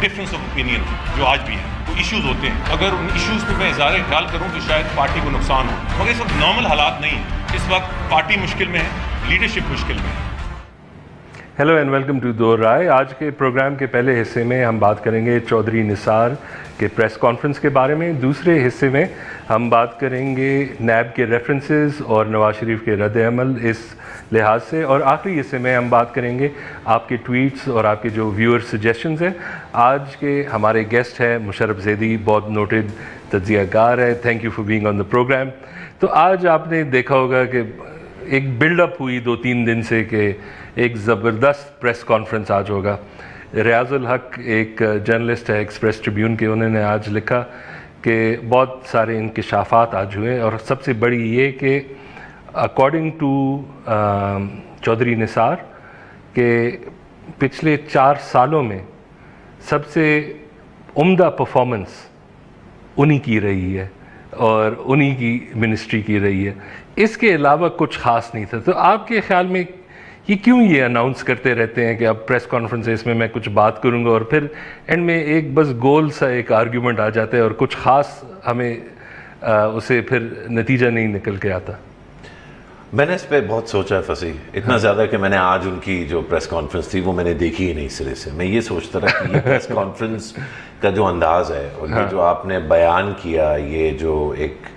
Difference of opinion جو آج بھی ہیں، وہ ایشوز ہوتے ہیں. اگر ان ایشوز پہ میں اظہار خیال کروں کہ شاید پارٹی کو نقصان ہو، مگر اس وقت نارمل حالات نہیں ہیں. اس وقت پارٹی مشکل میں ہے، لیڈرشپ مشکل میں ہے. Hello and welcome to Do Raaye. آج کے پروگرام کے پہلے حصے میں ہم بات کریں گے چودھری نثار کے پریس کانفرنس کے بارے میں. دوسرے حصے میں ہم بات کریں گے نیب کے ریفرنسز اور نواز شریف کے رد عمل اس لحاظ سے. اور آخری حصے میں ہم بات کریں گے آپ کے ٹویٹس اور آپ کے جو ویور سجیشنز ہیں. آج کے ہمارے گیسٹ ہیں مشرف زیدی، بہت نوٹڈ تجزیہ کار ہے. Thank you for being on the program. تو آج آپ نے دیکھا ہوگا کہ ایک بلڈ اپ ہوئی 2-3 دن سے کہ ایک زبردست پریس کانفرنس آج ہوگا. ریاض الحق ایک جرنلسٹ ہے ایکسپریس ٹریبیون کے، انہوں نے آج لکھا کہ بہت سارے انکشافات آج ہوئے، اور سب سے بڑی یہ کہ اکارڈنگ ٹو چودھری نثار کہ پچھلے 4 سالوں میں سب سے عمدہ پرفارمنس انہی کی رہی ہے اور انہی کی منسٹری کی رہی ہے. اس کے علاوہ کچھ خاص نہیں تھا. تو آپ کے خیال میں یہ کیوں یہ اناؤنس کرتے رہتے ہیں کہ اب پریس کانفرنس ہے، اس میں کچھ بات کروں گا، اور پھر اینڈ میں ایک بس گول سا ایک آرگیومنٹ آ جاتا ہے اور کچھ خاص ہمیں اسے پھر نتیجہ نہیں نکل کے آتا؟ میں نے اس پہ بہت سوچا فصیح، اتنا زیادہ کہ میں نے آج ان کی جو پریس کانفرنس تھی وہ میں نے دیکھی ہی نہیں سرے سے. میں یہ سوچتا رہا کہ یہ پریس کانفرنس کا جو انداز ہے اور یہ جو آپ نے بیان کیا، یہ جو ایک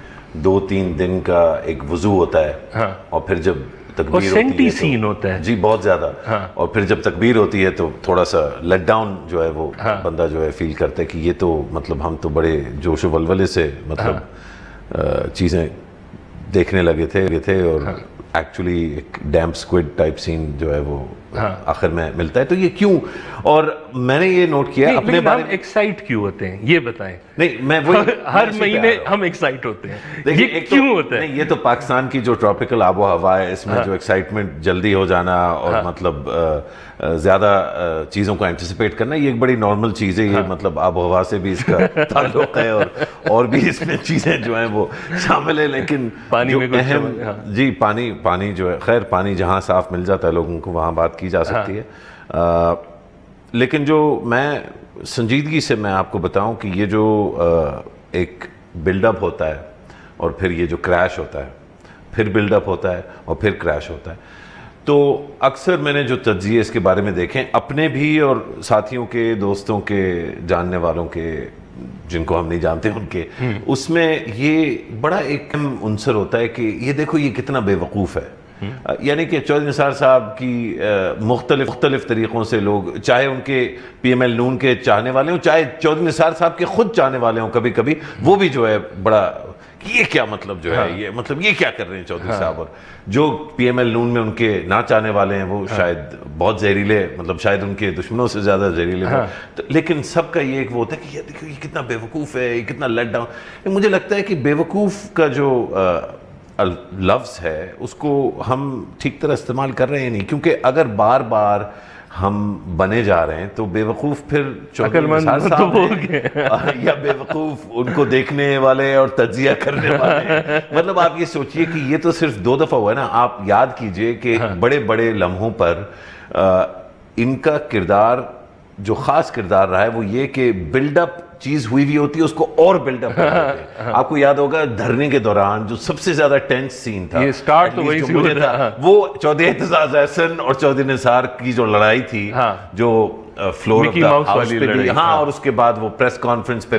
2-3 دن کا ایک وضو ہوتا ہے، اور پھر جب تکبیر ہوتی ہے سین ہوتا ہے جی بہت زیادہ، اور پھر جب تکبیر ہوتی ہے تو تھوڑا سا لیٹ ڈاؤن جو ہے وہ بندہ جو ہے فیل کرتا ہے کہ یہ تو مطلب ہم تو بڑے جوش و ولولے سے مطلب چیزیں دیکھنے لگے تھے اور ایکچولی ایک ڈیمپ سکوڈ ٹائپ سین جو ہے وہ آخر میں ملتا ہے. تو یہ کیوں؟ اور میں نے یہ نوٹ کیا اپنے بارے میں ایکسائٹ کیوں ہوتے ہیں یہ بتائیں. نہیں میں ہر مہینے ہم ایکسائٹ ہوتے ہیں، یہ کیوں ہوتا ہے؟ نہیں، یہ تو پاکستان کی جو ٹراپیکل آب و ہوا ہے، اس میں جو ایکسائٹمنٹ جلدی ہو جانا اور مطلب زیادہ چیزوں کو اینٹیسپیٹ کرنا، یہ ایک بڑی نارمل چیز ہے. یہ مطلب آب و ہوا سے بھی اس کا تعلق ہے اور بھی اس میں چیزیں جو ہیں وہ شامل ہیں. لیکن پانی میں اہم جی پانی جو ہے، خیر پانی جہاں صاف مل جاتا ہے لوگوں کو وہاں بات کی جا سکتی ہے. لیکن جو میں سنجیدگی سے میں آپ کو بتاؤں کہ یہ جو ایک بلڈ اپ ہوتا ہے اور پھر یہ جو کریش ہوتا ہے، پھر بلڈ اپ ہوتا ہے اور پھر کریش ہوتا ہے، تو اکثر میں نے جو تجزیے اس کے بارے میں دیکھیں اپنے بھی اور ساتھیوں کے، دوستوں کے، جاننے والوں کے، جن کو ہم نہیں جانتے ان کے، اس میں یہ بڑا ایک اہم عنصر ہوتا ہے کہ یہ دیکھو یہ کتنا بے وقوف ہے. یعنی کہ چودھری نثار صاحب کی مختلف طریقوں سے لوگ، چاہے ان کے پی ایم ایل نون کے چاہنے والے ہوں، چاہے چودھری نثار صاحب کے خود چاہنے والے ہوں، کبھی کبھی وہ بھی جو ہے بڑا یہ کیا مطلب جو ہے یہ مطلب یہ کیا کر رہے ہیں چودھری صاحب. اور جو پی ایم ایل نون میں ان کے نہ چاہنے والے ہیں وہ شاید بہت زہریلے، مطلب شاید ان کے دشمنوں سے زیادہ زہریلے ہیں. لیکن سب کا یہ ایک وہ ہوتا ہے کہ یہ دیکھو یہ کتنا بے وقوف ہے، یہ کتنا لیٹ ڈاؤن. مجھے لگتا ہے کہ بے وقوف کا جو لفظ ہے اس کو ہم ٹھیک طرح استعمال کر رہے ہیں نہیں، کیونکہ اگر بار بار ہم بنے جا رہے ہیں تو بے وقوف پھر چودھری نثار صاحب یا بے وقوف ان کو دیکھنے والے اور تجزیہ کرنے والے. مطلب آپ یہ سوچئے کہ یہ تو صرف 2 دفعہ ہوا ہے نا. آپ یاد کیجئے کہ بڑے بڑے لمحوں پر ان کا کردار جو خاص کردار رہا ہے وہ یہ کہ بلڈ اپ چیز ہوئی ہوتی ہے، اس کو اور بلڈ اپ کرتے ہیں. آپ کو یاد ہوگا دھرنے کے دوران جو سب سے زیادہ ٹینس سین تھا، یہ سٹارٹ تو وہی سے ہوا تھا، وہ چودھری اعتزاز احسن اور چودھری نثار کی جو لڑائی تھی، جو فلور آف دا ہاؤس پہ تھی، اور اس کے بعد وہ پریس کانفرنس پہ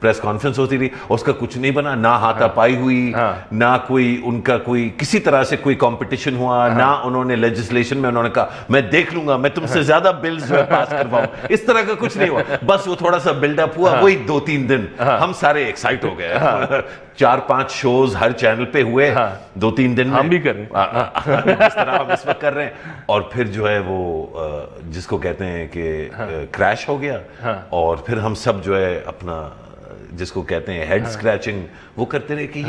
پریس کانفرنس ہوتی رہی، اس کا کچھ نہیں بنا، نہ ہاتھا پائی ہوئی، نہ کوئی ان کا کوئی کسی طرح سے کوئی کمپٹیشن ہوا، نہ انہوں نے لیجسلیشن میں انہوں نے کہا میں دیکھ لوں گا، میں تم سے زیادہ بلز جو ہے پاس کرواؤں. اس طرح کا کچھ نہیں ہوا. بس وہ تھوڑا سا بلڈ اپ ہوا، وہی 2-3 دن ہم سارے ایکسائٹ ہو گئے. 4-5 شوز ہر چینل پہ ہوئے 2-3 دن میں، ہم بھی کر رہے ہیں جس طرح ہم اس وقت کر رہے ہیں. اور پھر جو ہے وہ جس کو کہتے ہیں کہ کریش ہو گیا، اور پھر ہم سب جو ہے اپنا جس کو کہتے ہیں ہیڈ سکریچنگ وہ کرتے رہے کہ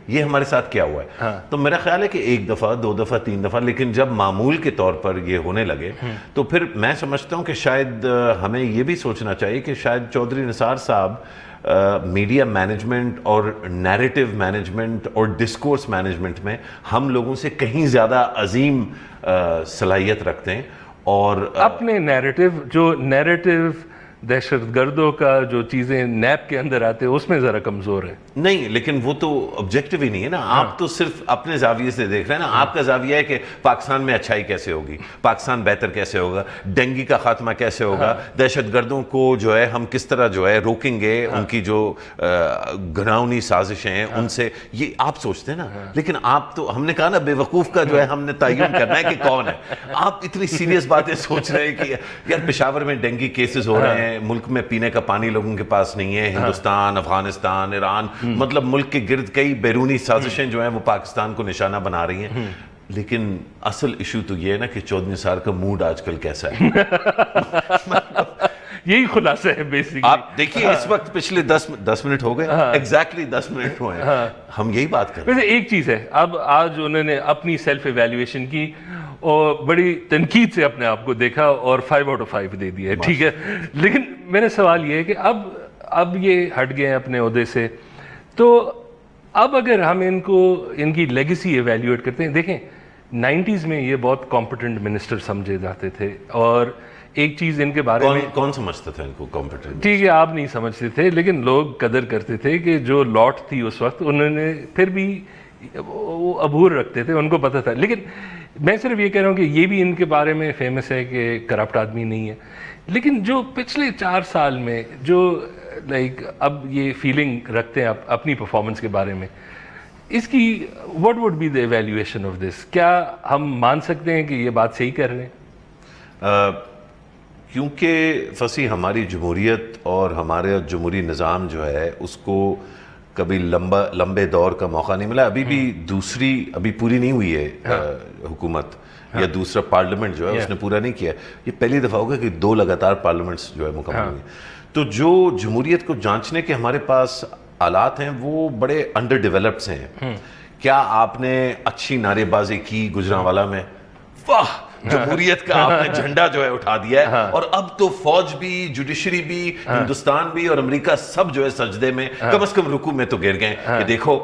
یہ ہمارے ساتھ کیا ہوا ہے. تو میرا خیال ہے کہ 1 دفعہ 2 دفعہ 3 دفعہ، لیکن جب معمول کے طور پر یہ ہونے لگے تو پھر میں سمجھتا ہوں کہ شاید ہمیں یہ بھی سوچنا چاہیے کہ شاید چودھری نثار صاحب میڈیا مینجمنٹ اور نیریٹو مینجمنٹ اور ڈسکورس مینجمنٹ میں ہم لوگوں سے کہیں زیادہ عظیم صلاحیت رکھتے ہیں. اور اپنے نیریٹو دہشت گردوں کا جو چیزیں نیب کے اندر آتے ہیں اس میں ذرا کمزور ہے. نہیں لیکن وہ تو آبجیکٹیو ہی نہیں ہے نا. آپ تو صرف اپنے زاویے سے دیکھ رہے ہیں نا. آپ کا زاویہ ہے کہ پاکستان میں اچھائی کیسے ہوگی, پاکستان بہتر کیسے ہوگا, ڈینگی کا خاتمہ کیسے ہوگا, دہشت گردوں کو جو ہے ہم کس طرح جو ہے روکیں گے, ان کی جو گھناؤنی سازشیں ہیں ان سے, یہ آپ سوچتے ہیں نا. لیکن آپ تو, ہم نے کہا نا بے وقوف کا جو ہے ہم نے تعین کرنا ہے کہ کون ہے. آپ اتنی سیریس باتیں سوچ رہے ہیں کہ یار پشاور میں ڈینگی کیسز ہو رہے ہیں, ملک میں پینے کا پانی لوگوں کے پاس نہیں ہے, ہندوستان, افغانستان, ایران, مطلب ملک کے گرد کئی بیرونی سازشیں جو ہیں وہ پاکستان کو نشانہ بنا رہی ہیں. لیکن اصل ایشو تو یہ ہے نا کہ چودھری نثار کا موڈ آج کل کیسا ہے. یہی خلاصہ ہے بیسیکلی. آپ دیکھیے اس وقت پچھلے 10 منٹ ہو گئے, ایگزیکٹلی 10 منٹ ہوئے ہیں, ہم یہی بات کر رہے ہیں. ویسے ایک چیز ہے, اب آج انہوں نے اپنی سیلف ایویلیویشن کی اور بڑی تنقید سے اپنے آپ کو دیکھا اور 5 out of 5 دے دیا ہے, ٹھیک ہے. لیکن میرا سوال یہ ہے کہ اب یہ ہٹ گئے ہیں اپنے عہدے سے, تو اب اگر ہم ان کی لیگیسی ایویلیویٹ کرتے ہیں, دیکھیں 90s میں یہ بہت کمپیٹنٹ منسٹر سمجھے جاتے تھے, اور ایک چیز ان کے بارے میں کون سمجھتا تھا ان کو کمپیٹنٹ؟ ٹھیک ہے آپ نہیں سمجھتے تھے, لیکن لوگ قدر کرتے تھے کہ جو لاٹ تھی اس وقت انہوں نے پھر بھی وہ عبور رکھتے تھے, ان کو پتہ تھا. لیکن میں صرف یہ کہہ رہا ہوں کہ یہ بھی ان کے بارے میں فیمس ہے کہ کرپٹ آدمی نہیں ہے. لیکن جو پچھلے 4 سال میں جو اب یہ فیلنگ رکھتے ہیں اپنی پرفارمنس کے بارے میں, اس کی what would be the evaluation of this؟ کیا ہم مان سکتے ہیں کہ یہ بات صحیح کر رہے ہیں؟ کیونکہ فصیح ہماری جمہوریت اور ہمارا جمہوری نظام جو ہے اس کو کبھی لمبے دور کا موقع نہیں ملا. ابھی بھی ابھی پوری نہیں ہوئی ہے حکومت, یا دوسرا پارلیمنٹ جو ہے اس نے پورا نہیں کیا. یہ پہلی دفعہ ہوگا کہ 2 لگاتار پارلیمنٹس جو ہے مکمل ہوئی. تو جو جمہوریت کو جانچنے کے ہمارے پاس آلات ہیں وہ بڑے انڈر ڈیولپڈ ہیں. کیا آپ نے اچھی نعرے بازی کی گجرانوالہ میں؟ واہ, جمہوریت کا آپ نے جھنڈا جو ہے اٹھا دیا ہے, اور اب تو فوج بھی, جوڈیشری بھی, ہندوستان بھی اور امریکہ سب جو ہے سجدے میں, کم از کم رکوع میں تو گر گئے کہ دیکھو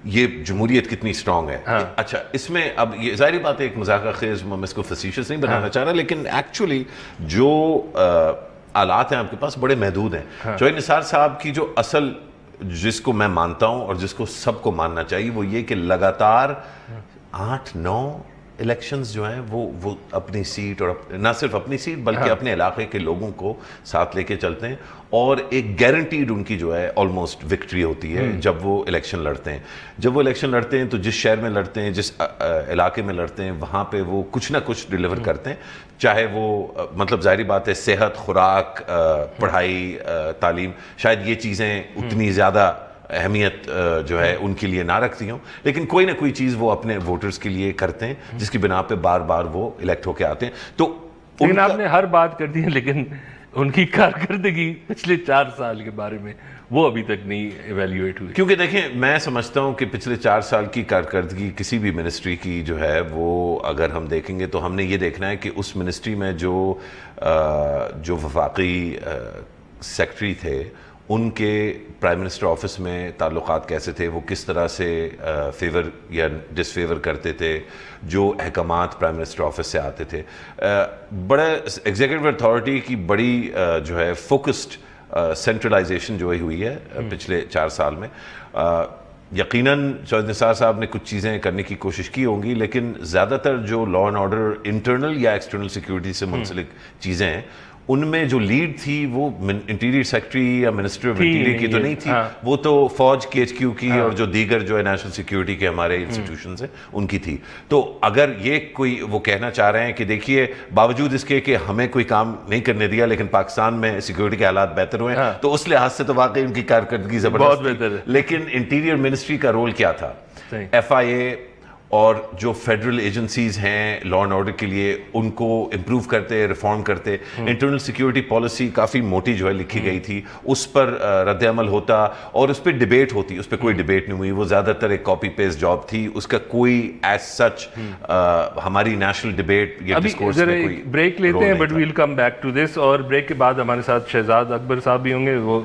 یہ جمہوریت کتنی سٹرونگ ہے. اچھا, اس میں اب یہ ظاہری بات ہے ایک مذاق خیز, میں اس کو فیسیشس نہیں بنانا چاہ رہا, لیکن ایکچولی جو آلات ہیں آپ کے پاس بڑے محدود ہیں. چودھری نثار صاحب کی جو اصل, جس کو میں مانتا ہوں اور جس کو سب کو ماننا چاہیے, وہ یہ کہ لگاتار 8-9 الیکشنز جو ہیں وہ اپنی سیٹ, اور نہ صرف اپنی سیٹ بلکہ اپنے علاقے کے لوگوں کو ساتھ لے کے چلتے ہیں, اور ایک گارنٹیڈ ان کی جو ہے آلموسٹ وکٹری ہوتی ہے جب وہ الیکشن لڑتے ہیں. جب وہ الیکشن لڑتے ہیں تو جس شہر میں لڑتے ہیں, جس علاقے میں لڑتے ہیں, وہاں پہ وہ کچھ نہ کچھ ڈیلیور کرتے ہیں, چاہے وہ مطلب ظاہری بات ہے صحت, خوراک, پڑھائی, تعلیم, شاید یہ چیزیں اتنی زیادہ اہمیت جو ہے ان کے لیے نہ رکھتی ہوں, لیکن کوئی نہ کوئی چیز وہ اپنے ووٹرز کے لیے کرتے ہیں جس کی بنا پہ بار بار وہ الیکٹ ہو کے آتے ہیں. تو لیکن آپ نے ہر بات کر دی ہے, لیکن ان کی کارکردگی پچھلے 4 سال کے بارے میں وہ ابھی تک نہیں ایویلیویٹ ہوئی. کیونکہ دیکھیں میں سمجھتا ہوں کہ پچھلے 4 سال کی کارکردگی کسی بھی منسٹری کی جو ہے وہ اگر ہم دیکھیں گے تو ہم نے یہ دیکھنا ہے کہ اس منسٹری میں جو وفاقی سیکرٹری تھے ان کے پرائم منسٹر آفس میں تعلقات کیسے تھے, وہ کس طرح سے فیور یا ڈس فیور کرتے تھے, جو احکامات پرائم منسٹر آفس سے آتے تھے. بڑا ایگزیکٹو اتھارٹی کی بڑی جو ہے فوکسڈ سینٹرلائزیشن جو ہوئی ہے پچھلے 4 سال میں. یقیناً چودھری نثار صاحب نے کچھ چیزیں کرنے کی کوشش کی ہوں گی, لیکن زیادہ تر جو لا اینڈ آرڈر انٹرنل یا ایکسٹرنل سیکیورٹی سے منسلک چیزیں ہیں ان میں جو لیڈ تھی وہ انٹیریئر سیکرٹری یا منسٹر آف انٹیریئر کی تو نہیں تھی, وہ تو فوج کی ایچ کیو کی اور جو دیگر جو ہے نیشنل سیکیورٹی کے ہمارے انسٹیٹیوشنز ہیں ان کی تھی. تو اگر یہ کوئی وہ کہنا چاہ رہے ہیں کہ دیکھیے باوجود اس کے کہ ہمیں کوئی کام نہیں کرنے دیا لیکن پاکستان میں سیکیورٹی کے حالات بہتر ہوئے ہیں, تو اس لحاظ سے تو واقعی ان کی کارکردگی زبردست ہے. لیکن انٹیریئر منسٹری کا رول کیا تھا؟ ایف آئی اے اور جو فیڈرل ایجنسیز ہیں لا اینڈ آرڈر کے لیے ان کو امپروو کرتے, ریفارم کرتے. انٹرنل سیکیورٹی پالیسی کافی موٹی جو ہے لکھی گئی تھی, اس پر رد عمل ہوتا اور اس پہ ڈیبیٹ ہوتی, اس پہ کوئی ڈیبیٹ نہیں ہوئی. وہ زیادہ تر ایک کاپی پیسٹ جاب تھی, اس کا کوئی ایز سچ ہماری نیشنل ڈیبیٹ یا ڈسکورس میں کوئی بریک لیتے ہیں, but we'll come back to this. اور بریک کے بعد ہمارے ساتھ شہزاد اکبر صاحب بھی ہوں گے, وہ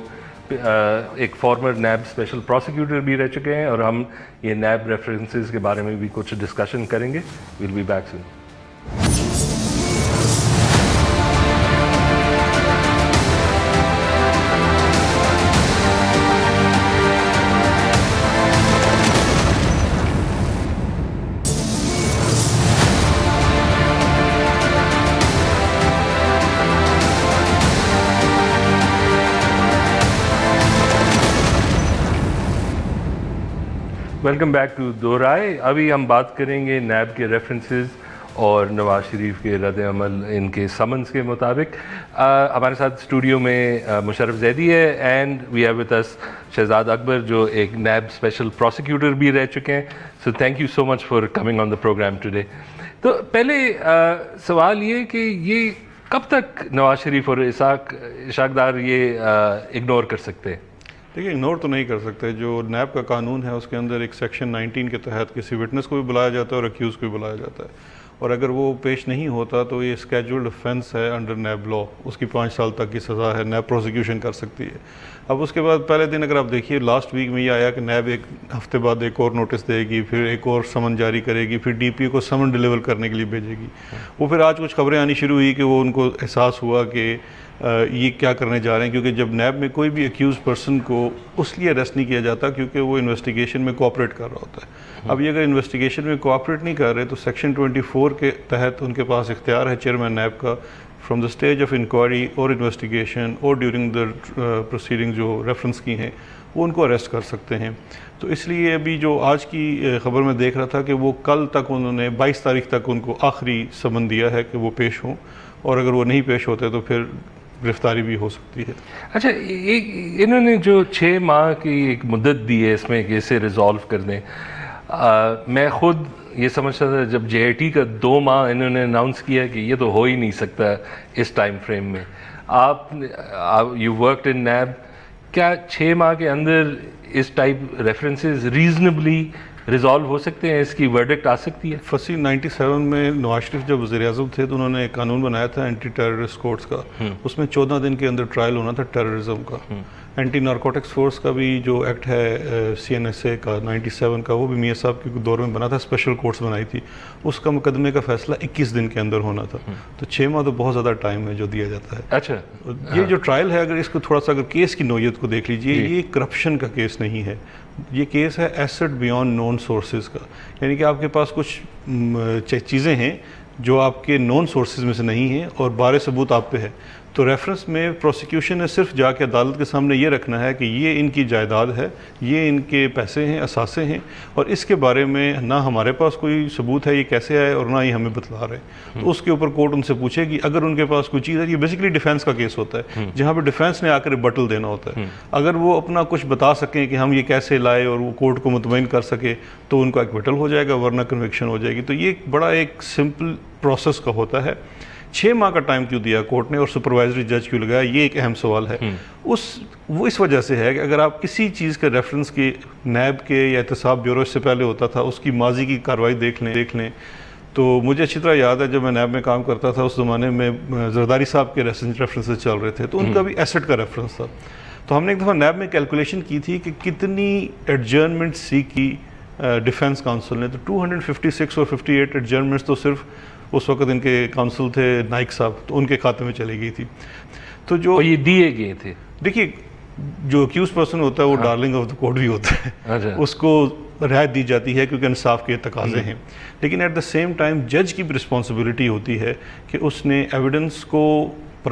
ایک فارمر نیب اسپیشل پروسیکیوٹر بھی رہ چکے ہیں, اور ہم یہ نیب ریفرنسز کے بارے میں بھی کچھ ڈسکشن کریں گے. We'll be back soon. Welcome back to Do Raaye. ابھی ہم بات کریں گے نیب کے ریفرنسز اور نواز شریف کے رد عمل ان کے سمنس کے مطابق. ہمارے ساتھ اسٹوڈیو میں مشرف زیدی ہے and we have with us Shahzad Akbar جو ایک نیب اسپیشل پروسیکیوٹر بھی رہ چکے ہیں. So thank you so much for coming on the programme today. تو پہلے سوال یہ کہ یہ کب تک نواز شریف اور اشاق ڈار یہ اگنور کر سکتے ہیں؟ دیکھیے اگنور تو نہیں کر سکتے. جو نیب کا قانون ہے اس کے اندر ایک سیکشن 19 کے تحت کسی وٹنس کو بھی بلایا جاتا ہے اور اکیوز کو بھی بلایا جاتا ہے, اور اگر وہ پیش نہیں ہوتا تو یہ اسکیجولڈ افینس ہے انڈر نیب لا. اس کی 5 سال تک کی سزا ہے, نیب پروسیکیوشن کر سکتی ہے. اب اس کے بعد پہلے دن اگر آپ دیکھیے لاسٹ ویک میں یہ آیا کہ نیب ایک ہفتے بعد ایک اور نوٹس دے گی, پھر ایک اور سمن جاری کرے گی, پھر ڈی پی او کو سمن ڈیلیور کرنے کے لیے بھیجے گی. وہ پھر آج کچھ خبریں آنی شروع ہوئی کہ وہ ان کو احساس ہوا کہ یہ کیا کرنے جا رہے ہیں, کیونکہ جب نیب میں کوئی بھی ایکیوز پرسن کو اس لیے اریسٹ نہیں کیا جاتا کیونکہ وہ انویسٹیگیشن میں کوآپریٹ کر رہا ہوتا ہے. اب یہ اگر انویسٹیگیشن میں کوآپریٹ نہیں کر رہے تو سیکشن 24 کے تحت ان کے پاس اختیار ہے چیئرمین نیب کا from the stage of inquiry اور انویسٹیگیشن اور ڈیورنگ دا پروسیڈنگ جو ریفرنس کی ہیں وہ ان کو اریسٹ کر سکتے ہیں. تو اس لیے ابھی جو آج کی خبر میں دیکھ رہا تھا کہ وہ کل تک انہوں نے 22 تاریخ تک ان کو آخری سمن دیا ہے کہ وہ پیش ہوں, اور اگر وہ نہیں پیش ہوتے تو پھر گرفتاری بھی ہو سکتی ہے. اچھا, انہوں نے جو 6 ماہ کی ایک مدت دی ہے اس میں کہ اسے ریزالو کر دیں, میں خود یہ سمجھتا تھا جب جے آئی ٹی کا 2 ماہ انہوں نے اناؤنس کیا کہ یہ تو ہو ہی نہیں سکتا اس ٹائم فریم میں. آپ یو ورکڈ ان نیب, کیا 6 ماہ کے اندر اس ٹائپ ریفرنسز ریزنبلی ریزالو ہو سکتے ہیں, اس کی ورڈکٹ آ سکتی ہے؟ فصیح 97 میں نواز شریف جب وزیر اعظم تھے تو انہوں نے ایک قانون بنایا تھا اینٹی ٹیررسٹ کورٹس کا, اس میں 14 دن کے اندر ٹرائل ہونا تھا ٹیررزم کا. اینٹی نارکوٹکس فورس کا بھی جو ایکٹ ہے CNSA کا 97 کا, وہ بھی میاں صاحب کے دور میں بنا تھا, اسپیشل کورٹس بنائی تھی, اس کا مقدمے کا فیصلہ 21 دن کے اندر ہونا تھا. تو 6 ماہ تو بہت زیادہ ٹائم ہے جو دیا جاتا ہے. اچھا, یہ جو ٹرائل ہے اگر اس کو تھوڑا سا اگر کیس کی نوعیت کو دیکھ لیجئے, یہ کرپشن کا کیس نہیں ہے, یہ کیس ہے ایسٹ بیانڈ نون سورسز کا. یعنی کہ آپ کے پاس کچھ چیزیں ہیں جو آپ کے نون سورسز میں سے نہیں ہیں اور بارے ثبوت آپ پہ ہے. تو ریفرنس میں پروسیکیوشن نے صرف جا کے عدالت کے سامنے یہ رکھنا ہے کہ یہ ان کی جائیداد ہے, یہ ان کے پیسے ہیں, اثاثے ہیں, اور اس کے بارے میں نہ ہمارے پاس کوئی ثبوت ہے یہ کیسے آئے اور نہ ہی ہمیں بتلا رہے. تو اس کے اوپر کورٹ ان سے پوچھے گی اگر ان کے پاس کوئی چیز ہے. یہ بیسیکلی ڈیفینس کا کیس ہوتا ہے جہاں پہ ڈیفینس نے آ کر ریبٹل دینا ہوتا ہے. اگر وہ اپنا کچھ بتا سکیں کہ ہم یہ کیسے لائے اور وہ کورٹ کو مطمئن کر سکے تو ان کا ایکویٹل ہو جائے گا, ورنہ کنوکشن ہو جائے گی. تو یہ بڑا ایک سمپل پروسیس کا ہوتا ہے. 6 ماہ کا ٹائم کیوں دیا کورٹ نے اور سپروائزری جج کیوں لگایا, یہ ایک اہم سوال ہے. وہ اس وجہ سے ہے کہ اگر آپ کسی چیز کے ریفرنس کی نیب کے یا احتساب بیورو اس سے پہلے ہوتا تھا اس کی ماضی کی کارروائی دیکھ لیں تو مجھے اچھی طرح یاد ہے جب میں نیب میں کام کرتا تھا اس زمانے میں زرداری صاحب کے ریفرنسز چل رہے تھے تو ان کا بھی ایسٹ کا ریفرنس تھا. تو ہم نے ایک دفعہ نیب میں کیلکولیشن کی تھی کہ کتنی ایڈجرنمنٹ سی کی ڈیفینس کاؤنسل نے, تو 256 اور 58 ایڈجرنمنٹس تو صرف اس وقت ان کے کاؤنسل تھے نائک صاحب, تو ان کے کھاتے میں چلی گئی تھی. تو جو یہ دیے گئے تھے, دیکھیے جو اکیوز پرسن ہوتا ہے وہ ڈارلنگ آف دا کورٹ بھی ہوتا ہے, اس کو رعایت دی جاتی ہے کیونکہ انصاف کے تقاضے ہیں. لیکن ایٹ دا سیم ٹائم جج کی بھی رسپانسبلٹی ہوتی ہے کہ اس نے ایویڈنس کو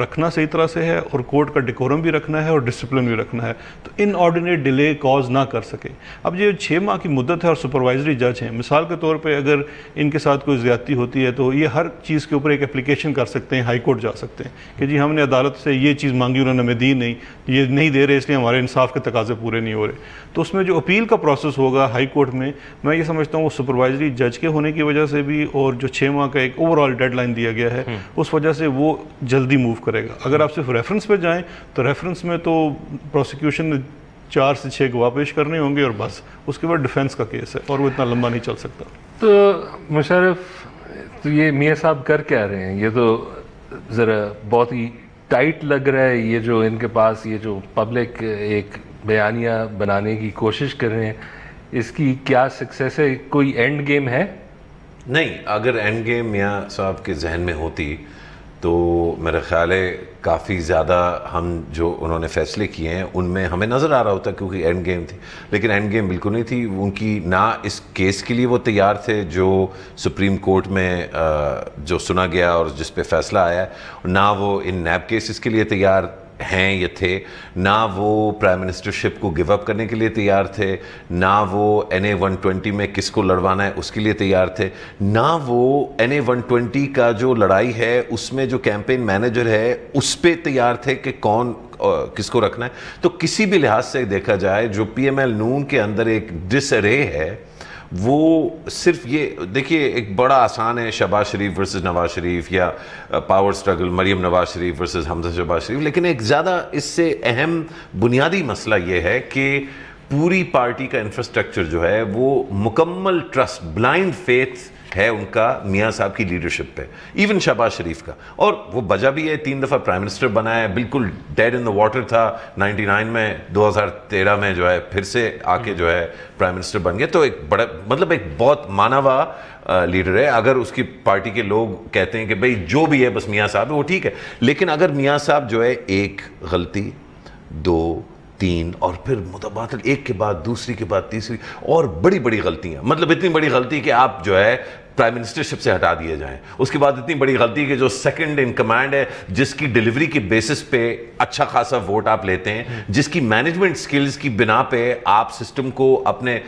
رکھنا صحیح طرح سے ہے اور کورٹ کا ڈیکورم بھی رکھنا ہے اور ڈسپلن بھی رکھنا ہے, تو ان آرڈینیٹ ڈیلے کاز نہ کر سکے. اب یہ 6 ماہ کی مدت ہے اور سپروائزری جج ہیں, مثال کے طور پہ اگر ان کے ساتھ کوئی زیادتی ہوتی ہے تو یہ ہر چیز کے اوپر ایک اپلیکیشن کر سکتے ہیں, ہائی کورٹ جا سکتے ہیں کہ جی ہم نے عدالت سے یہ چیز مانگی, انہوں نے ہمیں دی نہیں, یہ نہیں دے رہے اس لیے ہمارے انصاف کے تقاضے پورے نہیں ہو رہے. تو اس میں جو اپیل کا پروسیس ہوگا ہائی کورٹ میں یہ سمجھتا ہوں وہ سپروائزری جج کے ہونے کی وجہ سے بھی اور جو 6 ماہ کا ایک اوور آل ڈیڈ لائن دیا گیا ہے اس وجہ سے وہ جلدی موو کرے گا. اگر آپ ریفرنس پہ جائیں تو ریفرنس میں تو پروسیکیوشن نے 4 سے 6 گواہ پیش کرنے ہوں گے اور بس, اس کے بعد ڈیفینس کا کیس ہے اور وہ اتنا لمبا نہیں چل سکتا. تو مشرف, تو یہ میاں صاحب کر کیا رہے ہیں؟ یہ تو ذرا بہت ہی ٹائٹ لگ رہا ہے, یہ جو ان کے پاس یہ جو پبلک ایک بیانیہ بنانے کی کوشش کر رہے ہیں, اس کی کیا سکسیس ہے؟ کوئی اینڈ گیم ہے؟ نہیں, اگر اینڈ گیم میاں صاحب کے ذہن میں ہوتی تو میرا خیال ہے کافی زیادہ ہم جو انہوں نے فیصلے کیے ہیں ان میں ہمیں نظر آ رہا ہوتا کیونکہ اینڈ گیم تھی, لیکن اینڈ گیم بالکل نہیں تھی ان کی. نہ اس کیس کے لیے وہ تیار تھے جو سپریم کورٹ میں جو سنا گیا اور جس پہ فیصلہ آیا ہے, نہ وہ ان نیب کیسز کے لیے تیار ہیں یا تھے، نہ وہ پرائم منسٹرشپ کو گیو اپ کرنے کے لیے تیار تھے، نہ وہ NA-120 میں کس کو لڑوانا ہے اس کے لیے تیار تھے، نہ وہ NA-120 کا جو لڑائی ہے اس میں جو کیمپین مینیجر ہے اس پہ تیار تھے کہ کون کس کو رکھنا ہے. تو کسی بھی لحاظ سے دیکھا جائے جو PML نون کے اندر ایک ڈس ارے ہے وہ صرف یہ دیکھیے، ایک بڑا آسان ہے شہباز شریف ورسز نواز شریف یا power struggle Maryam Nawaz Sharif versus حمزہ شہباز شریف، لیکن ایک زیادہ اس سے اہم بنیادی مسئلہ یہ ہے کہ پوری پارٹی کا انفراسٹرکچر جو ہے وہ مکمل ٹرسٹ، بلائنڈ فیتھ ہے ان کا میاں صاحب کی لیڈرشپ پہ، ایون شہباز شریف کا. اور وہ وجہ بھی ہے 3 دفعہ پرائم منسٹر بنا ہے، بالکل ڈیڈ ان دا واٹر تھا 99 میں، 2013 میں جو ہے پھر سے آ کے جو ہے پرائم منسٹر بن گیا. تو ایک بڑا مطلب ایک بہت مانوا لیڈر ہے. اگر اس کی پارٹی کے لوگ کہتے ہیں کہ بھئی جو بھی ہے بس میاں صاحب ہے، وہ ٹھیک ہے، لیکن اگر میاں صاحب جو ہے ایک غلطی، 2 3 اور پھر متبادل ایک کے بعد دوسری کے بعد تیسری اور بڑی بڑی غلطیاں، مطلب اتنی بڑی غلطی کہ آپ جو ہے پرائم منسٹرشپ سے ہٹا دیے جائیں. اس کے بعد اتنی بڑی غلطی کہ جو سیکنڈ ان کمانڈ ہے، جس کی ڈیلیوری کے بیسس پہ اچھا خاصا ووٹ آپ لیتے ہیں، جس کی مینجمنٹ سکلز کی بنا پہ آپ سسٹم کو اپنے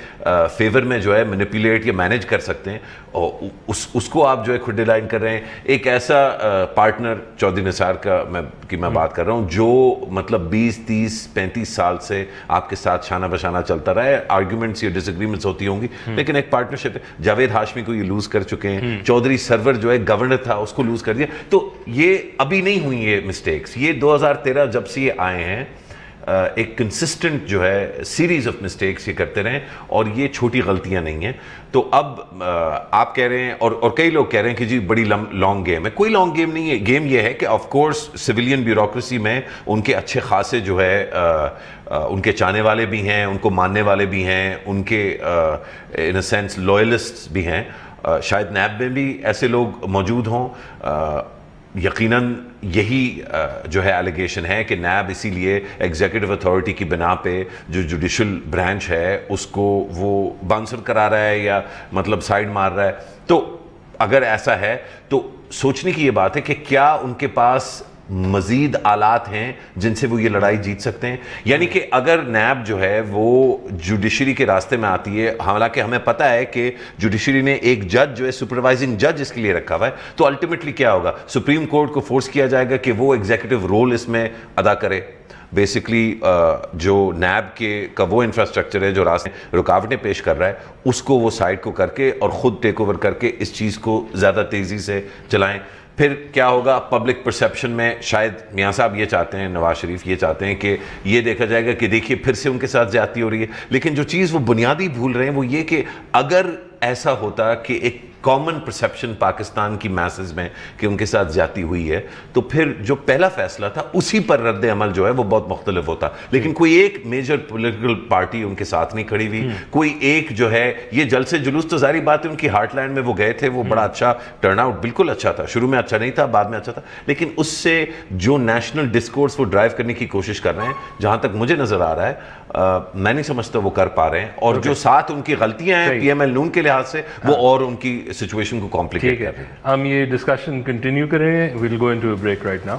فیور میں جو ہے مینیپولیٹ یا مینیج کر سکتے ہیں، اور اس کو آپ جو ہے کھڈے لائن کر رہے ہیں. ایک ایسا پارٹنر چودھری نثار کا میں بات کر رہا ہوں جو مطلب 20 30 35 سال سے آپ کے ساتھ شانہ بشانہ چلتا رہا ہے. آرگیومنٹس یا ڈس ایگریمنٹس ہوتی ہوں گی لیکن ایک پارٹنرشپ ہے. جاوید ہاشمی کو یہ لوز کر چکے ہیں، چودھری سرور جو ہے گورنر تھا اس کو لوز کر دیا. تو یہ ابھی نہیں ہوئی یہ مسٹیکس، یہ 2013 جب سے یہ آئے ہیں ایک کنسسٹنٹ جو ہے سیریز آف مسٹیکس یہ کرتے رہے، اور یہ چھوٹی غلطیاں نہیں ہیں. تو اب آپ کہہ رہے ہیں اور کئی لوگ کہہ رہے ہیں کہ جی بڑی لانگ گیم ہے. کوئی لانگ گیم نہیں ہے. گیم یہ ہے کہ آف کورس سویلین بیوروکریسی میں ان کے اچھے خاصے جو ہے ان کے چاہنے والے بھی ہیں، ان کو ماننے والے بھی ہیں، ان کے ان اے سینس لوئلسٹ بھی ہیں. شاید نیب میں بھی ایسے لوگ موجود ہوں. یقیناً یہی جو ہے ایلیگیشن ہے کہ نیب اسی لیے ایگزیکٹو اتھارٹی کی بنا پہ جو جوڈیشل برانچ ہے اس کو وہ بانسر کرا رہا ہے یا مطلب سائڈ مار رہا ہے. تو اگر ایسا ہے تو سوچنے کی یہ بات ہے کہ کیا ان کے پاس مزید آلات ہیں جن سے وہ یہ لڑائی جیت سکتے ہیں. یعنی کہ اگر نیب جو ہے وہ جوڈیشری کے راستے میں آتی ہے، حالانکہ ہمیں پتہ ہے کہ جوڈیشری نے ایک جج جو ہے سپروائزنگ جج اس کے لیے رکھا ہوا ہے، تو الٹیمیٹلی کیا ہوگا؟ سپریم کورٹ کو فورس کیا جائے گا کہ وہ ایگزیکٹو رول اس میں ادا کرے. بیسکلی جو نیب کا وہ انفراسٹرکچر ہے جو راستے رکاوٹیں پیش کر رہا ہے اس کو وہ سائڈ کو کر کے اور خود ٹیک اوور کر کے اس چیز کو زیادہ تیزی سے چلائیں. پھر کیا ہوگا؟ پبلک پرسیپشن میں شاید میاں صاحب یہ چاہتے ہیں، نواز شریف یہ چاہتے ہیں کہ یہ دیکھا جائے گا کہ دیکھیے پھر سے ان کے ساتھ زیادتی ہو رہی ہے. لیکن جو چیز وہ بنیادی بھول رہے ہیں وہ یہ کہ اگر ایسا ہوتا کہ ایک کامن پرسیپشن پاکستان کی میسز میں کہ ان کے ساتھ زیادتی ہوئی ہے، تو پھر جو پہلا فیصلہ تھا اسی پر رد عمل جو ہے وہ بہت مختلف ہوتا. لیکن کوئی ایک میجر پولیٹیکل پارٹی ان کے ساتھ نہیں کھڑی ہوئی. کوئی ایک جو ہے یہ جلسے جلوس تو ظاہری بات ہے ان کی ہارٹ لینڈ میں وہ گئے تھے، وہ بڑا اچھا ٹرن آؤٹ بالکل اچھا تھا. شروع میں اچھا نہیں تھا، بعد میں اچھا تھا. لیکن اس سے جو نیشنل ڈسکورس وہ ڈرائیو کرنے کی کوشش کر رہے ہیں، جہاں تک مجھے نظر آ رہا ہے میں نہیں سمجھتا وہ کر پا رہے ہیں. اور جو ساتھ ان کی غلطیاں ہیں PML نون کے لحاظ سے وہ اور ان کی سچویشن کو کمپلیکیٹ کر رہے ہیں. ہم یہ ڈسکشن کنٹینیو کریں. We'll go into a break right now.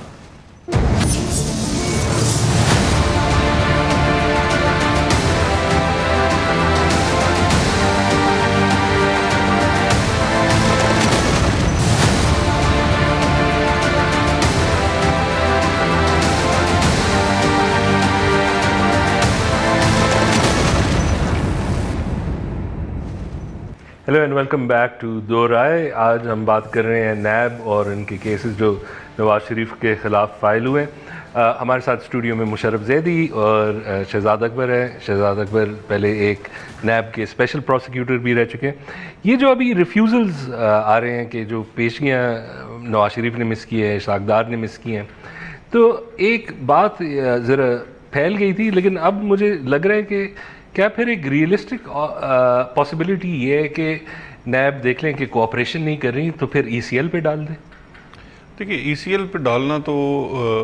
Hello and welcome back to Do Raaye. آج ہم بات کر رہے ہیں نیب اور ان کے کیسز جو نواز شریف کے خلاف فائل ہوئے. ہمارے ساتھ اسٹوڈیو میں مشرف زیدی اور شہزاد اکبر ہے. شہزاد اکبر پہلے ایک نیب کے اسپیشل پروسیکیوٹر بھی رہ چکے ہیں. یہ جو ابھی ریفیوزلز آ رہے ہیں کہ جو پیشیاں نواز شریف نے مس کی ہیں، اشراق ڈار نے مس کی ہیں، تو ایک بات ذرا پھیل گئی تھی، لیکن اب مجھے لگ رہا ہے کہ کیا پھر ایک ریئلسٹک پاسبلٹی یہ ہے کہ نیب دیکھ لیں کہ کوآپریشن نہیں کر رہی تو پھر ECL پہ ڈال دیں؟ دیکھیے ECL پہ ڈالنا تو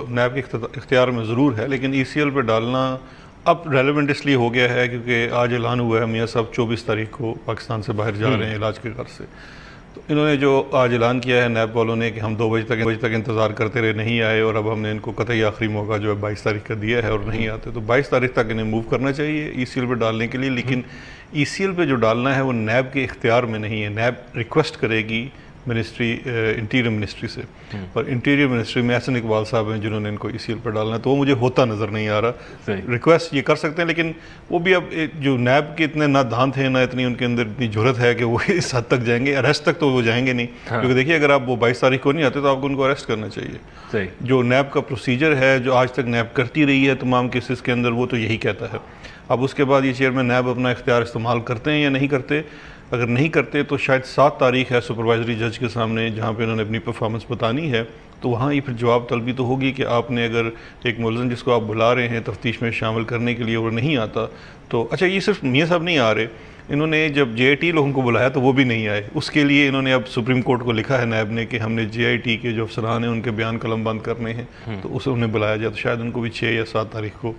نیب کے اختیار میں ضرور ہے، لیکن ECL پہ ڈالنا اب ریلیونٹ اس لیے ہو گیا ہے کیونکہ آج اعلان ہوا ہے میاں صاحب 24 تاریخ کو پاکستان سے باہر جا رہے ہیں علاج کے غرض سے. تو انہوں نے جو آج اعلان کیا ہے نیب والوں نے کہ ہم 2 بجے تک انتظار کرتے رہے، نہیں آئے، اور اب ہم نے ان کو قطعی آخری موقع جو ہے 22 تاریخ کا دیا ہے اور نہیں آتے، تو 22 تاریخ تک انہیں موو کرنا چاہیے ای سی ایل پہ ڈالنے کے لیے. لیکن ای سی ایل پہ جو ڈالنا ہے وہ نیب کے اختیار میں نہیں ہے. نیب ریکویسٹ کرے گی انٹیریئر منسٹری سے، اور انٹیریئر منسٹری میں احسن اقبال صاحب ہیں جنہوں نے ان کو ای سی ایل پہ ڈالنا ہے، تو وہ مجھے ہوتا نظر نہیں آ رہا. ریکویسٹ یہ کر سکتے ہیں، لیکن وہ بھی اب جو نیب کے اتنے نہ دھان تھے، نہ اتنی ان کے اندر اتنی جرت ہے کہ وہ اس حد تک جائیں گے. اریسٹ تک تو وہ جائیں گے نہیں، کیونکہ دیکھیے اگر آپ وہ 22 تاریخ کو نہیں آتے تو آپ کو ان کو اریسٹ کرنا چاہیے. جو نیب کا پروسیجر ہے، جو آج تک نیب کرتی رہی ہے تمام کیسز کے اندر، وہ تو یہی کہتا ہے. اب اس کے بعد یہ چیئرمین نیب اپنا اختیار استعمال کرتے ہیں یا نہیں کرتے. اگر نہیں کرتے تو شاید 7 تاریخ ہے سپروائزری جج کے سامنے جہاں پہ انہوں نے اپنی پرفارمنس بتانی ہے، تو وہاں یہ پھر جواب طلبی تو ہوگی کہ آپ نے اگر ایک ملزم جس کو آپ بلا رہے ہیں تفتیش میں شامل کرنے کے لیے اور نہیں آتا تو اچھا یہ صرف میاں صاحب نہیں آ رہے، انہوں نے جب جے آئی ٹی لوگوں کو بلایا تو وہ بھی نہیں آئے. اس کے لیے انہوں نے اب سپریم کورٹ کو لکھا ہے نیب نے کہ ہم نے جے آئی ٹی کے جو افسران ہیں ان کے بیان قلم بند کرنے ہیں، تو اسے انہیں بلایا جائے. تو شاید ان کو بھی 6 یا 7 تاریخ کو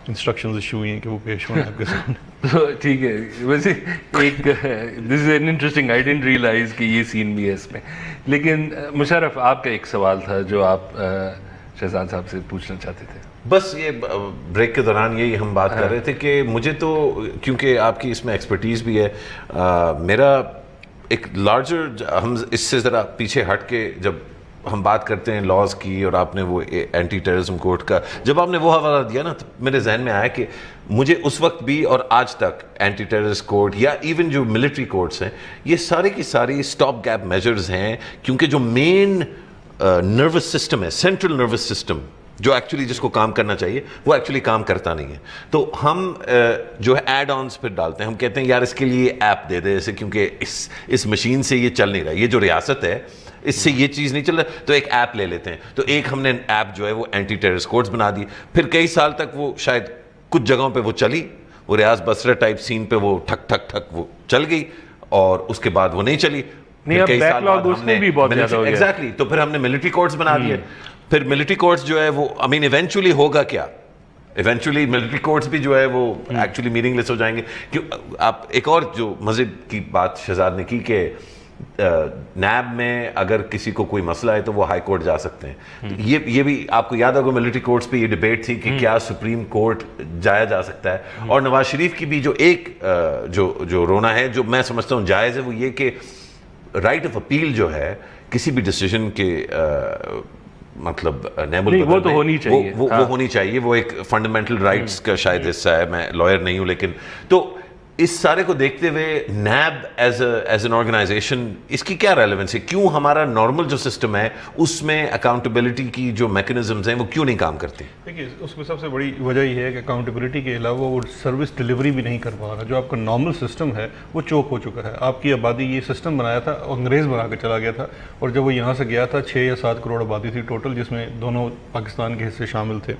انسٹرکشنز ایشو ہوئی ہیں کہ وہ پیش ہوں آپ کے سامنے. ٹھیک ہے. ویسے ایک this is an interesting, I didn't realise کہ یہ سین بھی ہے اس میں. لیکن مشرف آپ کا ایک سوال تھا جو آپ شہزاد صاحب سے پوچھنا چاہتے تھے. بس یہ بریک کے دوران یہی ہم بات کر رہے تھے کہ مجھے تو کیونکہ آپ کی اس میں ایکسپرٹیز بھی ہے، میرا ایک لارجر، ہم اس سے ذرا پیچھے ہٹ کے جب ہم بات کرتے ہیں لاز کی، اور آپ نے وہ اینٹی ٹیررزم کورٹ کا جب آپ نے وہ حوالہ دیا نا، تو میرے ذہن میں آیا کہ مجھے اس وقت بھی اور آج تک اینٹی ٹیررسٹ کورٹ یا ایون جو ملٹری کورٹس ہیں، یہ سارے کی ساری اسٹاپ گیپ میجرز ہیں، کیونکہ جو مین نروس سسٹم ہے، سینٹرل نروس سسٹم جو ایکچولی جس کو کام کرنا چاہیے وہ ایکچولی کام کرتا نہیں ہے. تو ہم جو ہے ایڈ آنس پھر ڈالتے ہیں، ہم کہتے ہیں یار اس کے لیے ایپ دے دے اسے، کیونکہ اس مشین سے یہ چل نہیں رہا، یہ جو ریاست ہے اس سے یہ چیز نہیں چل رہا، تو ایک ایپ لے لیتے ہیں. تو ایک ہم نے ایپ جو ہے وہ اینٹی ٹیررسٹ کورٹس بنا دی. پھر کئی سال تک وہ شاید کچھ جگہوں پہ وہ چلی، وہ ریاض بصرہ ٹائپ سین پہ وہ ٹھک ٹھک ٹھک وہ چل گئی، اور اس کے بعد وہ نہیں چلی. ایگزیکٹلی. تو پھر ہم نے ملٹری کورٹس بنا دیے. پھر ملٹری کورٹس جو ہے وہ ایونچولی ہوگا کیا، ایونچولی ملٹری کورٹس بھی جو ہے وہ ایکچولی میننگ لیس ہو جائیں گے. آپ ایک اور جو مذہب کی بات شہزاد نے کی کہ نیب میں اگر کسی کو کوئی مسئلہ ہے تو وہ ہائی کورٹ جا سکتے ہیں. یہ بھی آپ کو یاد ہوگا ملٹری کورٹس پہ یہ ڈیبیٹ تھی کہ کیا سپریم کورٹ جایا جا سکتا ہے. اور نواز شریف کی بھی جو ایک جو رونا ہے، جو میں سمجھتا ہوں جائز ہے، وہ یہ کہ رائٹ آف اپیل جو ہے کسی بھی ڈیسیجن کے مطلب وہ تو ہونی چاہیے، وہ ہونی چاہیے، وہ ایک فنڈامنٹل رائٹس کا شاید حصہ ہے. میں لائر نہیں ہوں، لیکن تو اس سارے کو دیکھتے ہوئے نیب ایز این آرگنائزیشن اس کی کیا ریلیونس ہے؟ کیوں ہمارا نارمل جو سسٹم ہے اس میں اکاؤنٹیبلٹی کی جو میکنزمز ہیں وہ کیوں نہیں کام کرتے؟ دیکھیے اس میں سب سے بڑی وجہ یہ ہے کہ اکاؤنٹیبلٹی کے علاوہ وہ سروس ڈلیوری بھی نہیں کر پا رہا. جو آپ کا نارمل سسٹم ہے وہ چوک ہو چکا ہے. آپ کی آبادی یہ سسٹم بنایا تھا، انگریز بنا کے چلا گیا تھا، اور جب وہ یہاں سے گیا تھا 6 یا 7 کروڑ آبادی تھی ٹوٹل، جس میں دونوں پاکستان کے حصے شامل تھے.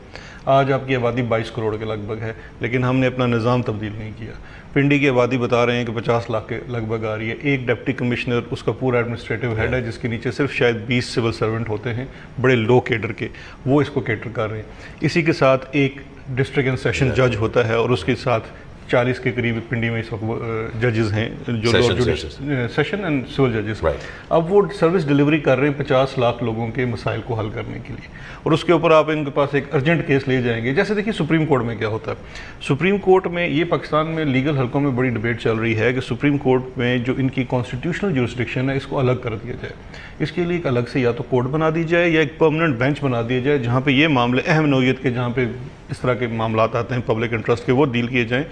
آج آپ کی آبادی 22 کروڑ کے لگ بھگ ہے، لیکن ہم نے اپنا نظام تبدیل نہیں کیا. پنڈی کی آبادی بتا رہے ہیں کہ 50 لاکھ کے لگ بھگ آ رہی ہے. ایک ڈپٹی کمشنر اس کا پورا ایڈمنسٹریٹو ہیڈ ہے، جس کے نیچے صرف شاید 20 سول سرونٹ ہوتے ہیں بڑے لو کیڈر کے، وہ اس کو کیٹر کر رہے ہیں. اسی کے ساتھ ایک ڈسٹرکٹ اینڈ سیشن جج ہوتا ہے، اور اس کے ساتھ 40 کے قریب پنڈی میں اس وقت ججز ہیں جو سیشن اینڈ سول ججز. اب وہ سروس ڈلیوری کر رہے ہیں 50 لاکھ لوگوں کے مسائل کو حل کرنے کے لیے، اور اس کے اوپر آپ ان کے پاس ایک ارجنٹ کیس لے جائیں گے. جیسے دیکھیے سپریم کورٹ میں کیا ہوتا ہے. سپریم کورٹ میں یہ پاکستان میں لیگل حلقوں میں بڑی ڈیبیٹ چل رہی ہے کہ سپریم کورٹ میں جو ان کی کانسٹیٹیوشنل جورسڈکشن ہے اس کو الگ کر دیا جائے. اس کے لیے ایک الگ سے یا تو کورٹ بنا دی جائے یا ایک پرماننٹ بینچ بنا دیا جائے جہاں پہ یہ معاملے اہم نوعیت کے، جہاں پہ اس طرح کے معاملات آتے ہیں پبلک انٹرسٹ کے، وہ ڈیل کیے جائیں.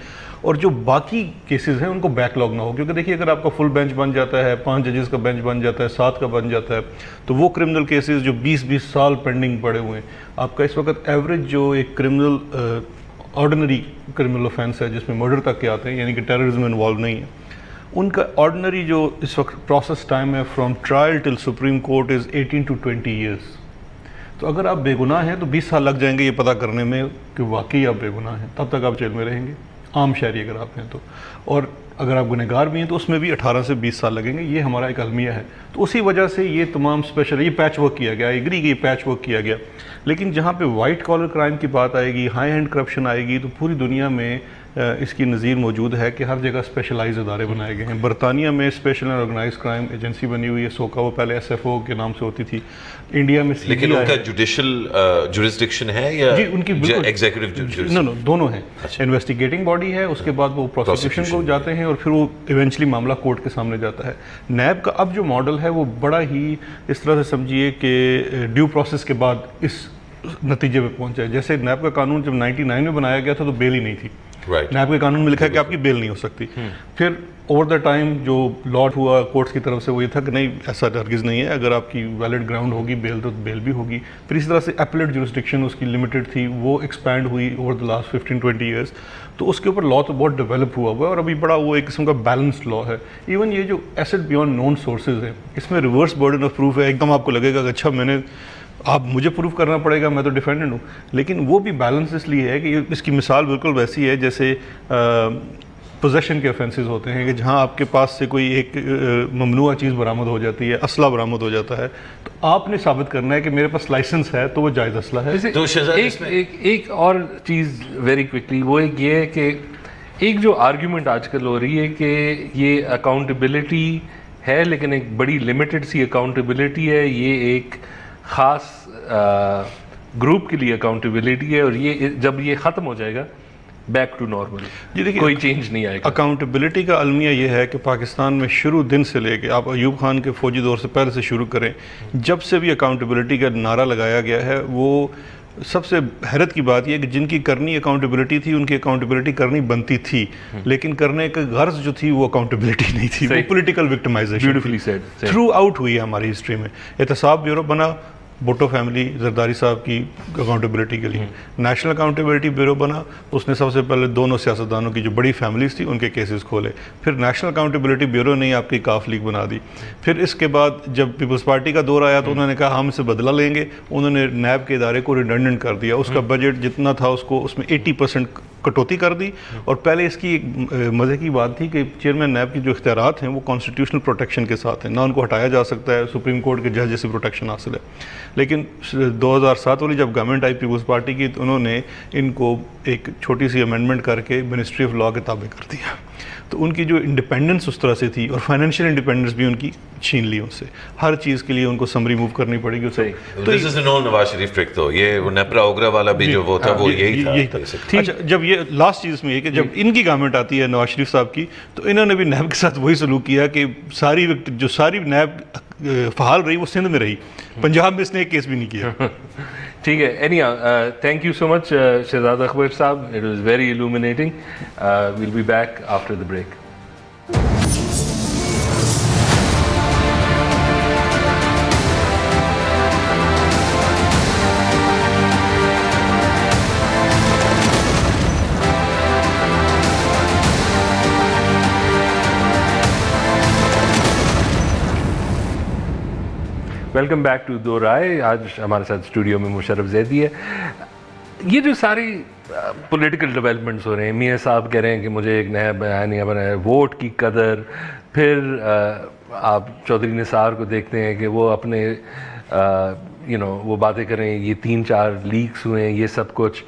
اور جو باقی کیسز ہیں ان کو بیک لاگ نہ ہو، کیونکہ دیکھیے اگر آپ کا فل بینچ بن جاتا ہے، 5 ججز کا بینچ بن جاتا ہے، 7 کا بن جاتا ہے، تو وہ کرمنل کیسز جو 20 سال پینڈنگ پڑے ہوئے ہیں، آپ کا اس وقت ایوریج جو ایک کرمنل آرڈنری کرمنل آفینس ہے جس میں مرڈر تک کے آتے ہیں، یعنی کہ ٹیررزم انوالو نہیں ہے، ان کا آرڈنری جو اس وقت پروسیس ٹائم ہے from trial till supreme court is 18 to 20 years. تو اگر آپ بے گناہ ہیں تو 20 سال لگ جائیں گے یہ پتہ کرنے میں کہ واقعی آپ بے گناہ ہیں، تب تک آپ جیل میں رہیں گے عام شہری اگر آپ ہیں تو. اور اگر آپ گنہگار بھی ہیں تو اس میں بھی 18 سے 20 سال لگیں گے. یہ ہمارا ایک المیہ ہے. تو اسی وجہ سے یہ تمام اسپیشل یہ پیچ ورک کیا گیا، ایگری کہ یہ پیچ ورک کیا گیا. لیکن جہاں پہ وائٹ کالر کرائم کی بات آئے گی، ہائی ہینڈ کرپشن آئے گی، تو پوری دنیا میں اس کی نظیر موجود ہے کہ ہر جگہ اسپیشلائز ادارے بنائے گئے ہیں. برطانیہ میں special and organise crime agency بنی ہوئی ہے سوکا, وہ پہلے SFO کے نام سے ہوتی تھی. انڈیا میں لیکن ان کا جوڈیشل جورسڈکشن ہے یا جی ان کی ایگزیکٹو؟ دونوں ہیں. انویسٹیگیٹنگ باڈی ہے, اس کے بعد وہ پروسیکیوشن کو جاتے ہیں اور پھر وہ ایونچولی معاملہ کورٹ کے سامنے جاتا ہے. نیب کا اب جو ماڈل ہے وہ بڑا ہی اس طرح سے سمجھیے کہ ڈیو پروسیس کے بعد اس نتیجے پہ پہنچا ہے. جیسے نیب کا قانون جب 99 میں بنایا گیا تھا تو بیل ہی نہیں تھی. نیب کے قانون میں لکھا ہے کہ آپ کی بیل نہیں ہو سکتی. پھر اوور دا ٹائم جو لاٹ ہوا کورٹس کی طرف سے وہ یہ تھا کہ نہیں ایسا ہرگز نہیں ہے, اگر آپ کی ویلڈ گراؤنڈ ہوگی بیل تو بیل بھی ہوگی. پھر اسی طرح سے ایپلیٹ جورسڈکشن اس کی لمیٹڈ تھی, وہ ایکسپینڈ ہوئی اوور دا لاسٹ 15-20 ایئرس. تو اس کے اوپر لا تو بہت ڈیولپ ہوا ہے اور ابھی بڑا وہ ایک قسم کا بیلنسڈ لا ہے. ایون یہ جو ایسٹ بیونڈ نون سورسز ہے اس میں ریورس برڈن آف پروف ہے. ایک دم آپ کو لگے گا کہ اچھا آپ مجھے پروف کرنا پڑے گا, میں تو ڈیفینڈنٹ ہوں. لیکن وہ بھی بیلنس اس لیے ہے کہ اس کی مثال بالکل ویسی ہے جیسے پوزیشن کے افینسز ہوتے ہیں کہ جہاں آپ کے پاس سے کوئی ایک ممنوعہ چیز برآمد ہو جاتی ہے, اسلحہ برآمد ہو جاتا ہے, تو آپ نے ثابت کرنا ہے کہ میرے پاس لائسنس ہے تو وہ جائز اسلحہ ہے. ایک اور چیز ویری کوئکلی وہ ایک یہ ہے کہ ایک جو آرگیومنٹ آج کل ہو رہی ہے کہ یہ اکاؤنٹیبلٹی ہے لیکن ایک بڑی لمیٹڈ سی اکاؤنٹیبلٹی ہے, یہ ایک خاص گروپ کے لیے اکاؤنٹیبلٹی ہے اور یہ جب یہ ختم ہو جائے گا بیک ٹو نارمل کوئی چینج نہیں آئے گا. اکاؤنٹیبلٹی کا المیہ یہ ہے کہ پاکستان میں شروع دن سے لے کے آپ ایوب خان کے فوجی دور سے پہلے سے شروع کریں, جب سے بھی اکاؤنٹیبلٹی کا نعرہ لگایا گیا ہے وہ سب سے حیرت کی بات یہ ہے کہ جن کی کرنی اکاؤنٹیبلٹی تھی ان کی اکاؤنٹیبلٹی کرنی بنتی تھی, لیکن کرنے کا غرض جو تھی وہ اکاؤنٹیبلٹی نہیں تھی, وہ پولیٹیکل وکٹمائزیشن تھرو آؤٹ ہوئی ہے ہماری ہسٹری میں. احتساب بیورو بنا بھٹو فیملی زرداری صاحب کی اکاؤنٹیبلٹی کے لیے, نیشنل اکاؤنٹیبلٹی بیورو بنا, اس نے سب سے پہلے دونوں سیاستدانوں کی جو بڑی فیملیز تھی ان کے کیسز کھولے. پھر نیشنل اکاؤنٹیبلٹی بیورو نے آپ کی کاف لیگ بنا دی. پھر اس کے بعد جب پیپلز پارٹی کا دور آیا تو انہوں نے کہا ہم اسے بدلہ لیں گے, انہوں نے نیب کے ادارے کو ریڈنڈنٹ کر دیا. اس کا بجٹ جتنا تھا اس میں 80% کٹوتی کر دی. اور پہلے اس کی ایک مزے کی بات تھی کہ چیئرمین نیب کی جو اختیارات ہیں وہ کانسٹیٹیوشنل پروٹیکشن کے ساتھ ہیں, نہ ان کو ہٹایا جا سکتا ہے, سپریم کورٹ کے جج سے پروٹیکشن حاصل ہے. لیکن 2007 والی جب گورنمنٹ آئی پیپلز پارٹی کی تو انہوں نے ان کو ایک چھوٹی سی امینڈمنٹ کر کے منسٹری آف لا کے تابع کر دیا. تو ان کی جو انڈیپینڈنس اس طرح سے تھی اور فائنینشیل انڈیپینڈنس بھی ان کی چھین لی ان سے, ہر چیز کے لیے ان کو سمری موو کرنی پڑے گی. تو دس از ان آل نواز شریف ٹرک. تو یہ وہ نیپرا اوگرا والا بھی جو وہ تھا وہ یہی تھا. اچھا جب یہ لاسٹ چیز میں یہ کہ جب ان کی گورنمنٹ آتی ہے نواز شریف صاحب کی تو انہوں نے بھی نیب کے ساتھ وہی سلوک کیا کہ ساری نیب فعال رہی وہ سندھ میں رہی, پنجاب میں اس نے ایک کیس بھی نہیں کیا. ٹھیک ہے. Any thank you so much Shahzad Akbar sahab, it was very illuminating. We'll be back after the break. Welcome back to Do Raaye. آج ہمارے ساتھ اسٹوڈیو میں مشرف زیدی ہے. یہ جو ساری پولیٹیکل ڈیولپمنٹس ہو رہے ہیں, میاں صاحب کہہ رہے ہیں کہ مجھے ایک نیا بیانیہ بنا ہے, ووٹ کی قدر, پھر آپ چودھری نثار کو دیکھتے ہیں کہ وہ اپنے وہ باتیں کر رہے ہیں, یہ 3-4 لیکس ہوئے ہیں, یہ سب کچھ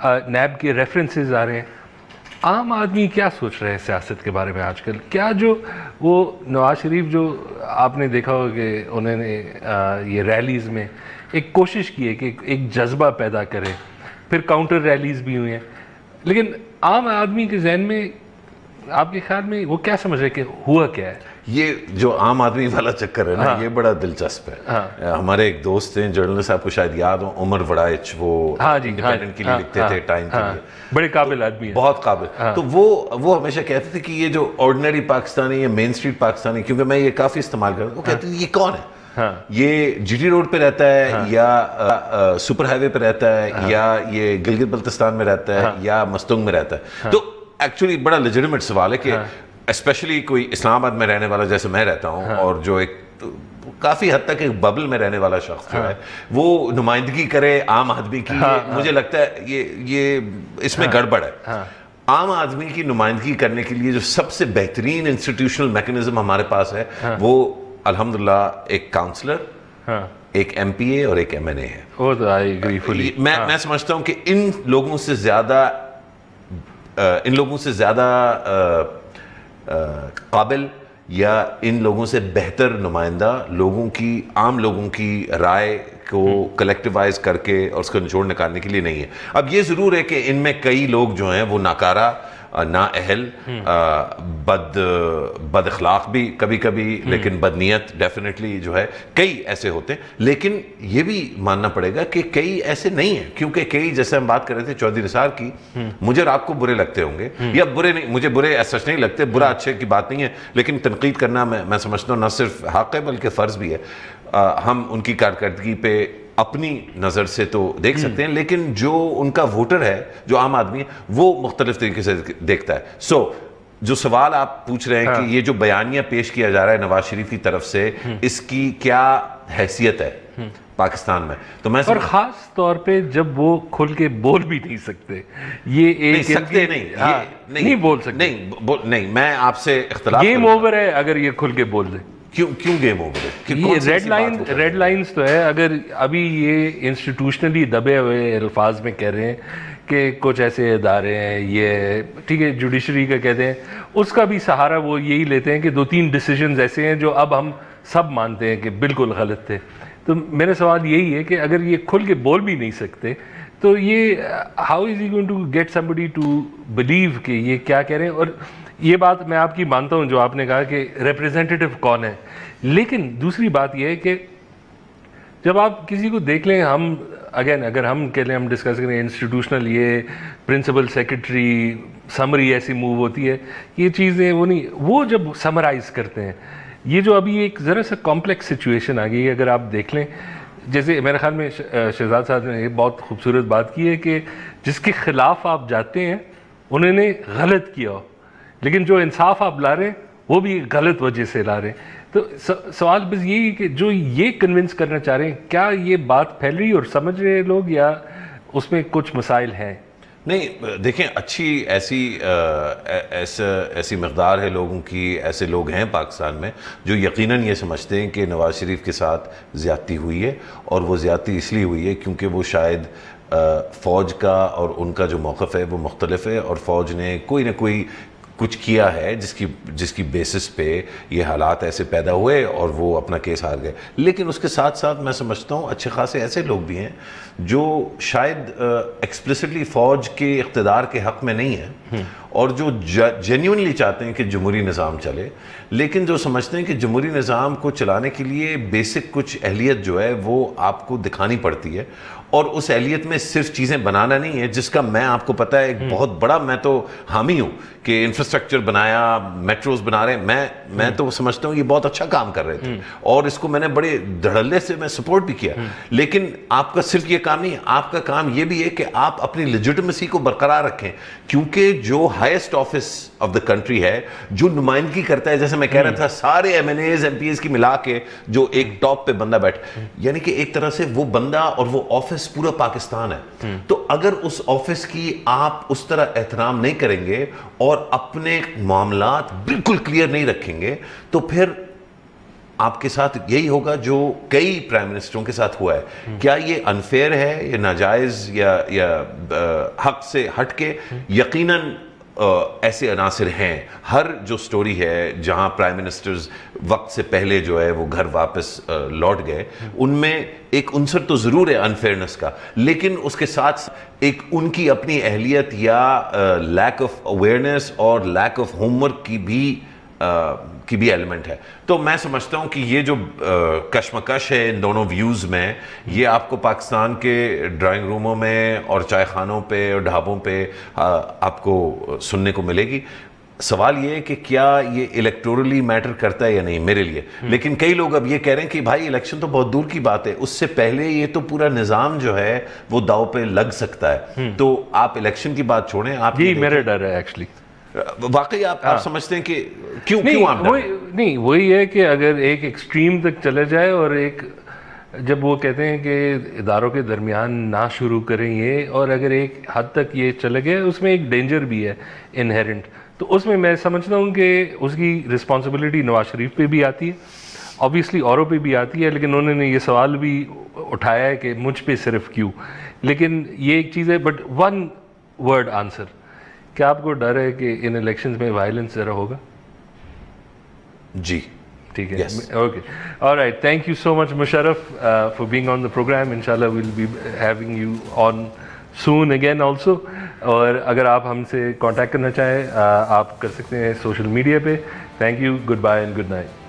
نیب کے ریفرنسز آ رہے ہیں. عام آدمی کیا سوچ رہے ہیں سیاست کے بارے میں آج کل؟ کیا جو وہ نواز شریف جو آپ نے دیکھا ہو کہ انہوں نے یہ ریلیز میں ایک کوشش کی ہے کہ ایک جذبہ پیدا کرے, پھر کاؤنٹر ریلیز بھی ہوئی ہیں, لیکن عام آدمی کے ذہن میں آپ کے خیال میں وہ کیا سمجھ رہے کہ ہوا کیا ہے؟ یہ جو عام آدمی والا چکر ہے نا, یہ بڑا دلچسپ ہے. ہمارے ایک دوست ہیں جرنلسٹ, آپ کو شاید یاد ہو, عمر وڑائچ, وہ انڈیپینڈنٹ کے لیے لکھتے تھے ٹائم کے لیے, بڑے قابل آدمی ہیں, بہت قابل. تو وہ ہمیشہ کہتے تھے کہ یہ جو آرڈنری پاکستانی یا مین اسٹریٹ پاکستانی, کیونکہ میں یہ کافی استعمال کرتا ہوں, وہ کہتے ہیں یہ کون ہے, یہ جی ٹی روڈ پہ رہتا ہے یا سپر ہائی وے پہ رہتا ہے یا یہ گلگت بلتستان میں رہتا ہے یا مستنگ میں رہتا ہے. تو ایکچولی بڑا لیجٹمیٹ سوال ہے کہ اسپیشلی کوئی اسلام آباد میں رہنے والا جیسے میں رہتا ہوں, اور جو ایک کافی حد تک ایک ببل میں رہنے والا شخص جو ہے وہ نمائندگی کرے عام آدمی کی, مجھے لگتا ہے یہ اس میں گڑبڑ ہے. عام آدمی کی نمائندگی کرنے کے لیے جو سب سے بہترین انسٹیٹیوشنل میکنزم ہمارے پاس ہے وہ الحمدللہ ایک کاؤنسلر, ایک ایم پی اے اور ایک ایم این اے ہے. میں سمجھتا ہوں کہ ان لوگوں سے زیادہ ان لوگوں سے زیادہ قابل یا ان لوگوں سے بہتر نمائندہ عام لوگوں کی رائے کو کلیکٹیوائز کر کے اور اس کا نچوڑ نکالنے کے لیے نہیں ہے. اب یہ ضرور ہے کہ ان میں کئی لوگ جو ہیں وہ ناکارہ، نااہل، بد اخلاق بھی کبھی کبھی، لیکن بد نیت ڈیفینیٹلی جو ہے کئی ایسے ہوتے ہیں. لیکن یہ بھی ماننا پڑے گا کہ کئی ایسے نہیں ہیں، کیونکہ کئی، جیسے ہم بات کر رہے تھے چودھری نثار کی، مجھے اور آپ کو برے لگتے ہوں گے، یا برے نہیں، مجھے برے سچ نہیں لگتے، برا اچھے کی بات نہیں ہے، لیکن تنقید کرنا میں سمجھتا ہوں نہ صرف حق ہے بلکہ فرض بھی ہے. ہم ان کی کارکردگی پہ اپنی نظر سے تو دیکھ سکتے ہیں، لیکن جو ان کا ووٹر ہے، جو عام آدمی ہے، وہ مختلف طریقے سے دیکھتا ہے. جو سوال آپ پوچھ رہے ہیں کہ یہ جو بیانیہ پیش کیا جا رہا ہے نواز شریف کی طرف سے، اس کی کیا حیثیت ہے پاکستان میں، تو میں اور خاص طور پہ جب وہ کھل کے بول بھی نہیں سکتے، یہ ایک سکتے نہیں بول سکتے، نہیں، میں آپ سے اختلاف، گیم اوور ہے اگر یہ کھل کے بول دیں. کیوں گیم اوور ہے؟ یہ ریڈ لائنز تو ہے. اگر ابھی یہ انسٹیٹیوشنلی دبے ہوئے الفاظ میں کہہ رہے ہیں کہ کچھ ایسے ادارے ہیں، یہ ٹھیک ہے جوڈیشری کا کہتے ہیں، اس کا بھی سہارا وہ یہی لیتے ہیں کہ 2-3 ڈیسیجنز ایسے ہیں جو اب ہم سب مانتے ہیں کہ بالکل غلط تھے. تو میرا سوال یہی ہے کہ اگر یہ کھل کے بول بھی نہیں سکتے تو یہ how is he going to get somebody to believe کہ یہ کیا کہہ رہے ہیں. اور یہ بات میں آپ کی مانتا ہوں جو آپ نے کہا کہ ریپریزنٹیٹیو کون ہے، لیکن دوسری بات یہ ہے کہ جب آپ کسی کو دیکھ لیں، ہم اگر ہم کہہ لیں، ہم ڈسکس کریں انسٹیٹیوشنل، یہ پرنسپل سیکرٹری سمری ایسی موو ہوتی ہے، یہ چیزیں وہ نہیں، وہ جب سمرائز کرتے ہیں، یہ جو ابھی ایک ذرا سا کمپلیکس سچویشن آ گئی ہے. اگر آپ دیکھ لیں، جیسے میرے خیال میں شہزاد صاحب نے یہ بہت خوبصورت بات کی ہے کہ جس کے خلاف آپ جاتے ہیں انہوں نے غلط کیا ہو، لیکن جو انصاف آپ لا رہے ہیں وہ بھی غلط وجہ سے لا رہے ہیں. تو سوال بس یہی کہ جو یہ کنونس کرنا چاہ رہے ہیں، کیا یہ بات پھیل رہی اور سمجھ رہے لوگ، یا اس میں کچھ مسائل ہیں؟ نہیں دیکھیں، اچھی ایسی مقدار ہے لوگوں کی، ایسے لوگ ہیں پاکستان میں جو یقیناً یہ سمجھتے ہیں کہ نواز شریف کے ساتھ زیادتی ہوئی ہے، اور وہ زیادتی اس لیے ہوئی ہے کیونکہ وہ شاید فوج کا اور ان کا جو موقف ہے وہ مختلف ہے، اور فوج نے کوئی نہ کوئی کچھ کیا ہے جس کی بیسس پہ یہ حالات ایسے پیدا ہوئے اور وہ اپنا کیس ہار گئے. لیکن اس کے ساتھ ساتھ میں سمجھتا ہوں اچھے خاصے ایسے لوگ بھی ہیں جو شاید ایکسپلسٹلی فوج کے اقتدار کے حق میں نہیں ہیں، اور جو جینیونلی چاہتے ہیں کہ جمہوری نظام چلے، لیکن جو سمجھتے ہیں کہ جمہوری نظام کو چلانے کے لیے بیسک کچھ اہلیت جو ہے وہ آپ کو دکھانی پڑتی ہے، اور اس اہلیت میں صرف چیزیں بنانا نہیں ہے، جس کا میں آپ کو پتہ ہے ایک بہت بڑا میں تو حامی ہوں کہ انفراسٹرکچر بنایا، میٹروز بنا رہے ہیں، میں تو سمجھتا ہوں یہ بہت اچھا کام کر رہے تھے، اور اس کو میں نے بڑے دھڑلے سے میں سپورٹ بھی کیا. لیکن آپ کا صرف یہ کام نہیں ہے، آپ کا کام یہ بھی ہے کہ آپ اپنی لیجٹمیسی کو برقرار رکھیں، کیونکہ جو highest office of the country ہے، جو نمائندگی کرتا ہے، جیسے میں کہہ رہا تھا سارے M N As M P As کی ملا کے جو ایک ٹاپ پہ بندہ بیٹھا، یعنی کہ ایک طرح سے وہ بندہ اور وہ آفس پورا پاکستان ہے. تو اگر اس آفس کی آپ اس طرح احترام نہیں کریں گے اور اپنے معاملات بالکل کلیئر نہیں رکھیں گے، تو پھر آپ کے ساتھ یہی ہوگا جو کئی پرائم منسٹروں کے ساتھ ہوا ہے. کیا یہ انفیئر ہے یا ناجائز یا حق سے ہٹ کے؟ یقیناً ایسے عناصر ہیں. ہر جو سٹوری ہے جہاں پرائم منسٹرز وقت سے پہلے جو ہے وہ گھر واپس لوٹ گئے، ان میں ایک عنصر تو ضرور ہے انفیئرنس کا، لیکن اس کے ساتھ ایک ان کی اپنی اہلیت یا لیک آف اویئرنیس اور لیک آف ہوم ورک کی بھی ایلیمنٹ ہے. تو میں سمجھتا ہوں کہ یہ جو کشمکش ہے ان دونوں ویوز میں، یہ آپ کو پاکستان کے ڈرائنگ روموں میں اور چائے خانوں پہ اور ڈھابوں پہ آپ کو سننے کو ملے گی. سوال یہ ہے کہ کیا یہ الیکٹورلی میٹر کرتا ہے یا نہیں میرے لیے. لیکن کئی لوگ اب یہ کہہ رہے ہیں کہ بھائی الیکشن تو بہت دور کی بات ہے، اس سے پہلے یہ تو پورا نظام جو ہے وہ داؤ پہ لگ سکتا ہے. تو آپ الیکشن کی بات چھوڑیں، آپ یہی میرا ڈر ہے ایکچولی. واقعی آپ سمجھتے ہیں کہ کیوں آپ نہیں، وہی ہے کہ اگر ایک ایکسٹریم تک چلے جائے، اور ایک جب وہ کہتے ہیں کہ اداروں کے درمیان نہ شروع کریں یہ، اور اگر ایک حد تک یہ چلے گئے، اس میں ایک ڈینجر بھی ہے انہیرنٹ. تو اس میں سمجھتا ہوں کہ اس کی رسپانسبلٹی نواز شریف پہ بھی آتی ہے، آبویسلی اوروں پہ بھی آتی ہے، لیکن انہوں نے یہ سوال بھی اٹھایا ہے کہ مجھ پہ صرف کیوں. لیکن یہ ایک چیز ہے، بٹ ون ورڈ آنسر کیا آپ کو ڈر ہے کہ ان الیکشنز میں وائلنس ذرا ہوگا؟ جی ٹھیک ہے، okay, alright, thank you so much Musharraf for being on the programme. انشاءاللہ we'll be having you on soon again also. اور اگر آپ ہم سے کانٹیکٹ کرنا چاہیں آپ کر سکتے ہیں سوشل میڈیا پہ. Thank you, goodbye and good night.